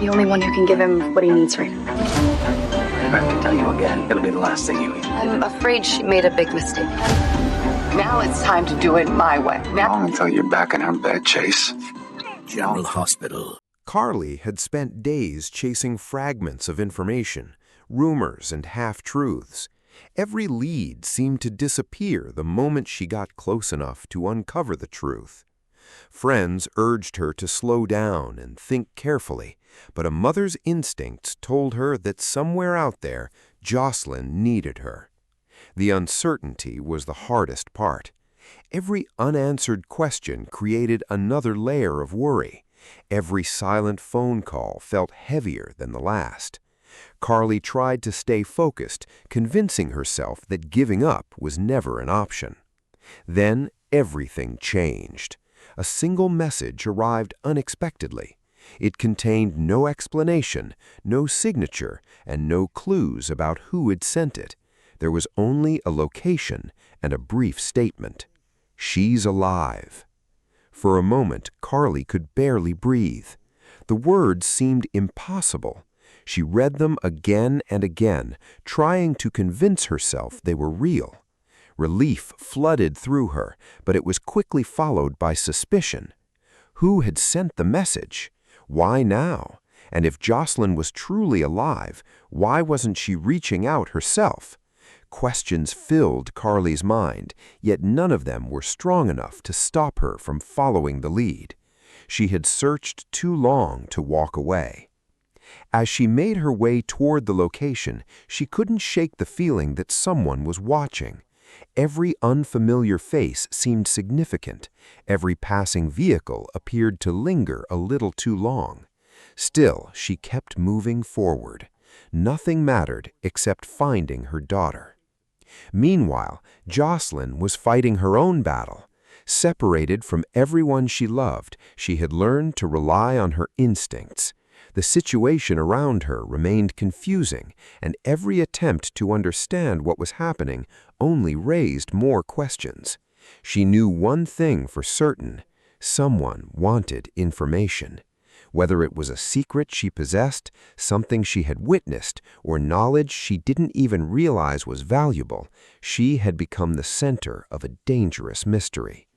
The only one who can give him what he needs right now. If I have to tell you again, it'll be the last thing you eat. I'm afraid she made a big mistake. Now it's time to do it my way. Now Long until you're back in her bed, Chase. General Hospital. Carly had spent days chasing fragments of information, rumors and half-truths. Every lead seemed to disappear the moment she got close enough to uncover the truth. Friends urged her to slow down and think carefully, but a mother's instincts told her that somewhere out there, Josslyn needed her. The uncertainty was the hardest part. Every unanswered question created another layer of worry. Every silent phone call felt heavier than the last. Carly tried to stay focused, convincing herself that giving up was never an option. Then everything changed. A single message arrived unexpectedly. It contained no explanation, no signature, and no clues about who had sent it. There was only a location and a brief statement. "She's alive." For a moment, Carly could barely breathe. The words seemed impossible. She read them again and again, trying to convince herself they were real. Relief flooded through her, but it was quickly followed by suspicion. Who had sent the message? Why now? And if Josslyn was truly alive, why wasn't she reaching out herself? Questions filled Carly's mind, yet none of them were strong enough to stop her from following the lead. She had searched too long to walk away. As she made her way toward the location, she couldn't shake the feeling that someone was watching. Every unfamiliar face seemed significant. Every passing vehicle appeared to linger a little too long. Still, she kept moving forward. Nothing mattered except finding her daughter. Meanwhile, Josslyn was fighting her own battle. Separated from everyone she loved, she had learned to rely on her instincts. The situation around her remained confusing, and every attempt to understand what was happening only raised more questions. She knew one thing for certain: someone wanted information. Whether it was a secret she possessed, something she had witnessed, or knowledge she didn't even realize was valuable, she had become the center of a dangerous mystery.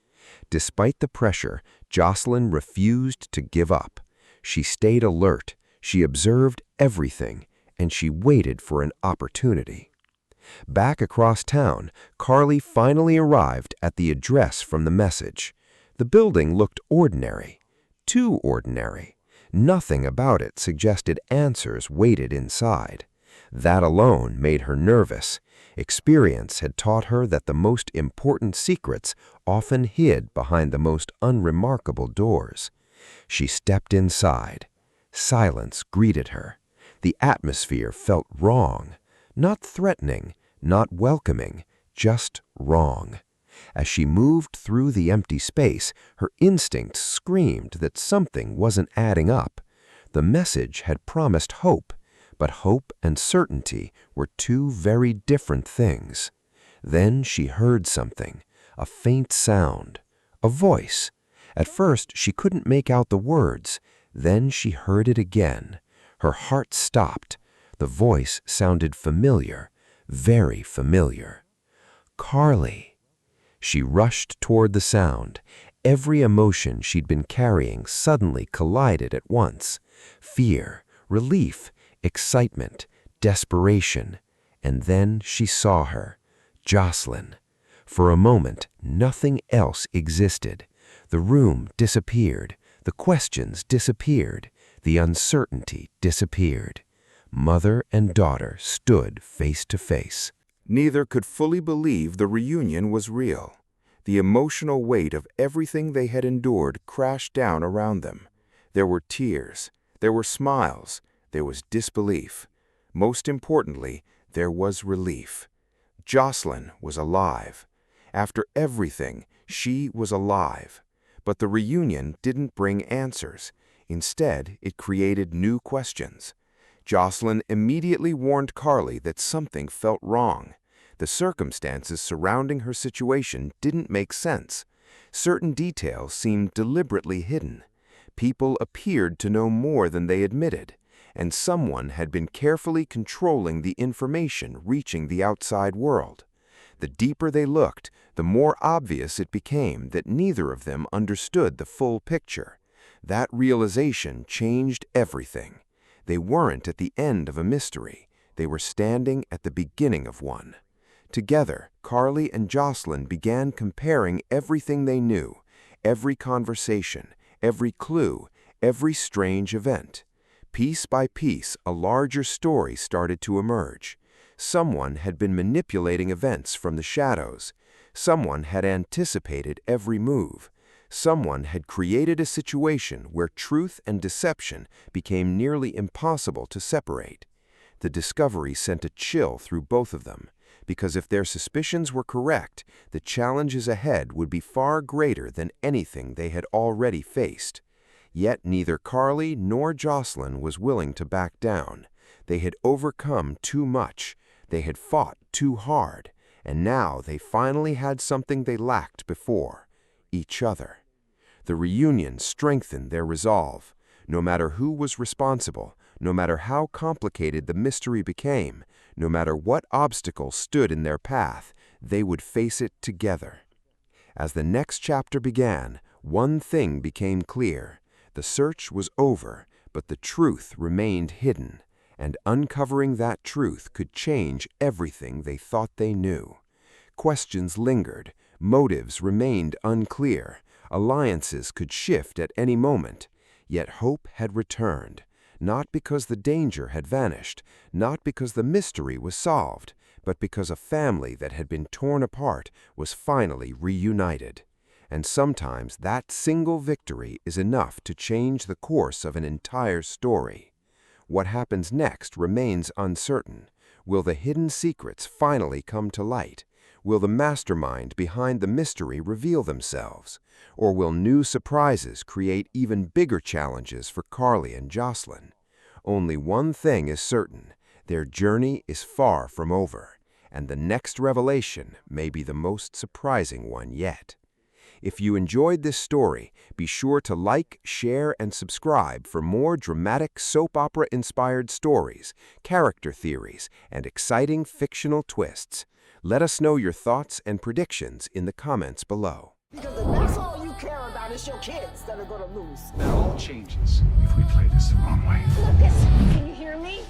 Despite the pressure, Josslyn refused to give up. She stayed alert, she observed everything, and she waited for an opportunity. Back across town, Carly finally arrived at the address from the message. The building looked ordinary, too ordinary. Nothing about it suggested answers waited inside. That alone made her nervous. Experience had taught her that the most important secrets often hid behind the most unremarkable doors. She stepped inside. Silence greeted her. The atmosphere felt wrong. Not threatening, not welcoming, just wrong. As she moved through the empty space, her instincts screamed that something wasn't adding up. The message had promised hope, but hope and certainty were two very different things. Then she heard something, a faint sound, a voice. At first, she couldn't make out the words. Then she heard it again. Her heart stopped. The voice sounded familiar, very familiar. "Carly." She rushed toward the sound. Every emotion she'd been carrying suddenly collided at once. Fear, relief, excitement, desperation. And then she saw her, Josslyn. For a moment, nothing else existed. The room disappeared. The questions disappeared. The uncertainty disappeared. Mother and daughter stood face to face. Neither could fully believe the reunion was real. The emotional weight of everything they had endured crashed down around them. There were tears, there were smiles, there was disbelief. Most importantly, there was relief. Josslyn was alive. After everything, she was alive. But the reunion didn't bring answers. Instead, it created new questions. Josslyn immediately warned Carly that something felt wrong. The circumstances surrounding her situation didn't make sense. Certain details seemed deliberately hidden. People appeared to know more than they admitted, and someone had been carefully controlling the information reaching the outside world. The deeper they looked, the more obvious it became that neither of them understood the full picture. That realization changed everything. They weren't at the end of a mystery. They were standing at the beginning of one. Together, Carly and Josslyn began comparing everything they knew, every conversation, every clue, every strange event. Piece by piece, a larger story started to emerge. Someone had been manipulating events from the shadows. Someone had anticipated every move. Someone had created a situation where truth and deception became nearly impossible to separate. The discovery sent a chill through both of them, because if their suspicions were correct, the challenges ahead would be far greater than anything they had already faced. Yet neither Carly nor Josslyn was willing to back down. They had overcome too much. They had fought too hard, and now they finally had something they lacked before: each other. The reunion strengthened their resolve. No matter who was responsible, no matter how complicated the mystery became, no matter what obstacles stood in their path, they would face it together. As the next chapter began, one thing became clear. The search was over, but the truth remained hidden, and uncovering that truth could change everything they thought they knew. Questions lingered, motives remained unclear, alliances could shift at any moment, yet hope had returned, not because the danger had vanished, not because the mystery was solved, but because a family that had been torn apart was finally reunited. And sometimes that single victory is enough to change the course of an entire story. What happens next remains uncertain. Will the hidden secrets finally come to light? Will the mastermind behind the mystery reveal themselves? Or will new surprises create even bigger challenges for Carly and Josslyn? Only one thing is certain: their journey is far from over, and the next revelation may be the most surprising one yet. If you enjoyed this story, be sure to like, share, and subscribe for more dramatic soap opera-inspired stories, character theories, and exciting fictional twists. Let us know your thoughts and predictions in the comments below. Because if that's all you care about, it's your kids that are gonna lose. That all changes if we play this the wrong way. Lucas, can you hear me?